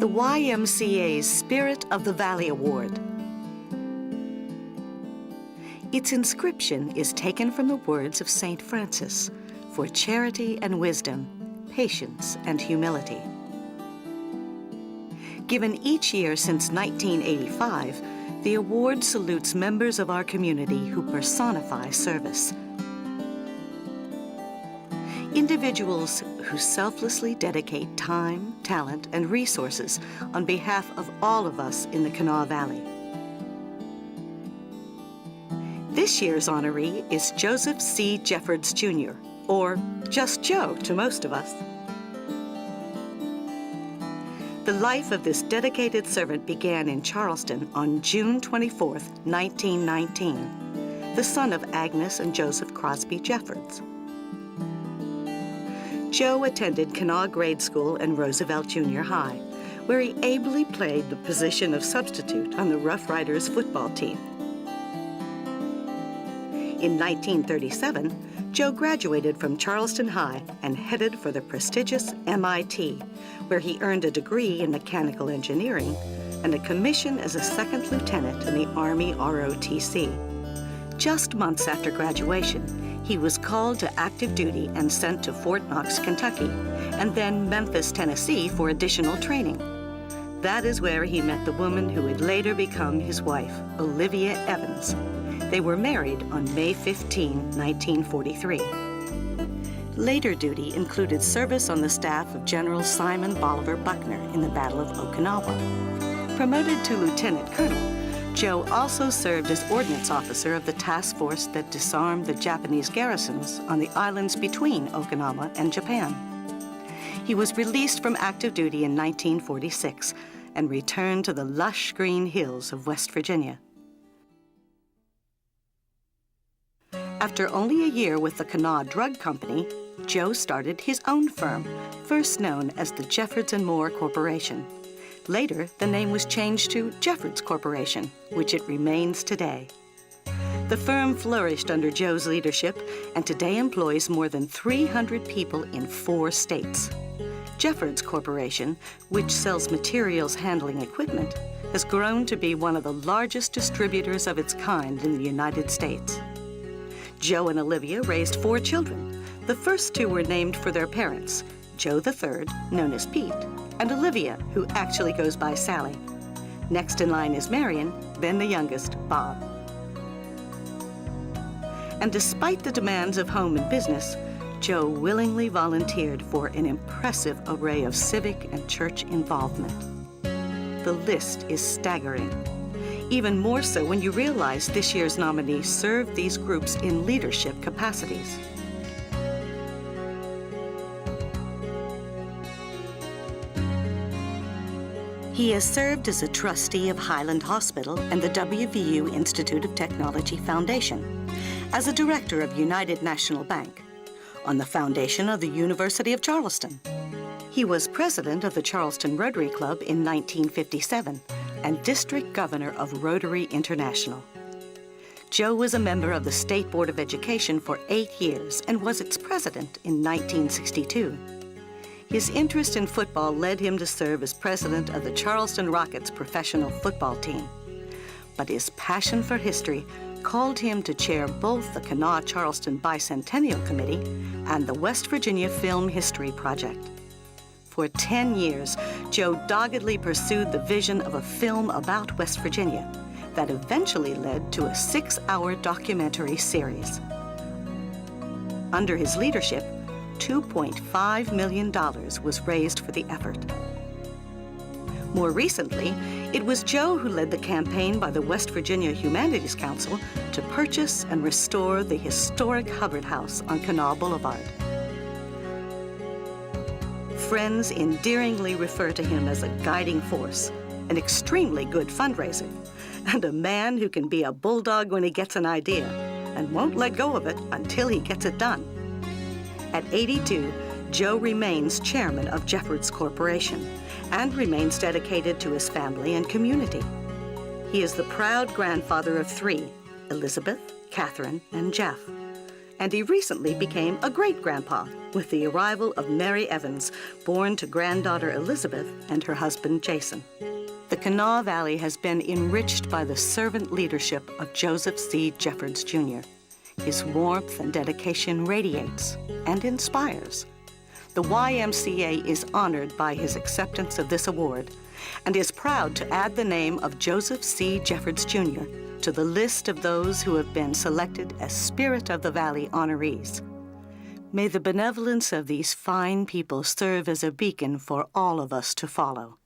the YMCA's Spirit of the Valley Award. Its inscription is taken from the words of St. Francis, for charity and wisdom, patience and humility. Given each year since 1985, the award salutes members of our community who personify service. Individuals who selflessly dedicate time, talent, and resources on behalf of all of us in the Kanawha Valley. This year's honoree is Joseph C. Jeffords, Jr., or just Joe to most of us. The life of this dedicated servant began in Charleston on June 24, 1919, the son of Agnes and Joseph Crosby Jeffords. Joe attended Kanawha Grade School and Roosevelt Junior High, where he ably played the position of substitute on the Rough Riders football team. In 1937, Joe graduated from Charleston High and headed for the prestigious MIT, where he earned a degree in mechanical engineering and a commission as a second lieutenant in the Army ROTC. Just months after graduation, he was called to active duty and sent to Fort Knox, Kentucky, and then Memphis, Tennessee for additional training. That is where he met the woman who would later become his wife, Olivia Evans. They were married on May 15, 1943. Later duty included service on the staff of General Simon Bolivar Buckner in the Battle of Okinawa. Promoted to lieutenant colonel, Joe also served as ordnance officer of the task force that disarmed the Japanese garrisons on the islands between Okinawa and Japan. He was released from active duty in 1946 and returned to the lush green hills of West Virginia. After only a year with the Kanawha Drug Company, Joe started his own firm, first known as the Jefferds and More Corporation. Later, the name was changed to Jeffords Corporation, which it remains today. The firm flourished under Joe's leadership and today employs more than 300 people in 4 states. Jeffords Corporation, which sells materials handling equipment, has grown to be one of the largest distributors of its kind in the United States. Joe and Olivia raised 4 children. The first 2 were named for their parents, Joe III, known as Pete, and Olivia, who actually goes by Sally. Next in line is Marion, then the youngest, Bob. And despite the demands of home and business, Joe willingly volunteered for an impressive array of civic and church involvement. The list is staggering. Even more so when you realize this year's nominees served these groups in leadership capacities. He has served as a trustee of Highland Hospital and the WVU Institute of Technology Foundation, as a director of United National Bank, on the foundation of the University of Charleston. He was president of the Charleston Rotary Club in 1957 and district governor of Rotary International. Joe was a member of the State Board of Education for 8 years and was its president in 1962. His interest in football led him to serve as president of the Charleston Rockets professional football team. But his passion for history called him to chair both the Kanawha-Charleston Bicentennial Committee and the West Virginia Film History Project. For 10 years, Joe doggedly pursued the vision of a film about West Virginia that eventually led to a 6-hour documentary series. Under his leadership, $2.5 million was raised for the effort. More recently, it was Joe who led the campaign by the West Virginia Humanities Council to purchase and restore the historic Hubbard House on Kanawha Boulevard. Friends endearingly refer to him as a guiding force, an extremely good fundraiser, and a man who can be a bulldog when he gets an idea and won't let go of it until he gets it done. At 82, Joe remains chairman of Jeffords Corporation and remains dedicated to his family and community. He is the proud grandfather of 3, Elizabeth, Catherine, and Jeff. and he recently became a great-grandpa with the arrival of Mary Evans, born to granddaughter Elizabeth and her husband Jason. The Kanawha Valley has been enriched by the servant leadership of Joseph C. Jeffords, Jr. His warmth and dedication radiates and inspires. The YMCA is honored by his acceptance of this award and is proud to add the name of Joseph C. Jeffords, Jr. to the list of those who have been selected as Spirit of the Valley honorees. May the benevolence of these fine people serve as a beacon for all of us to follow.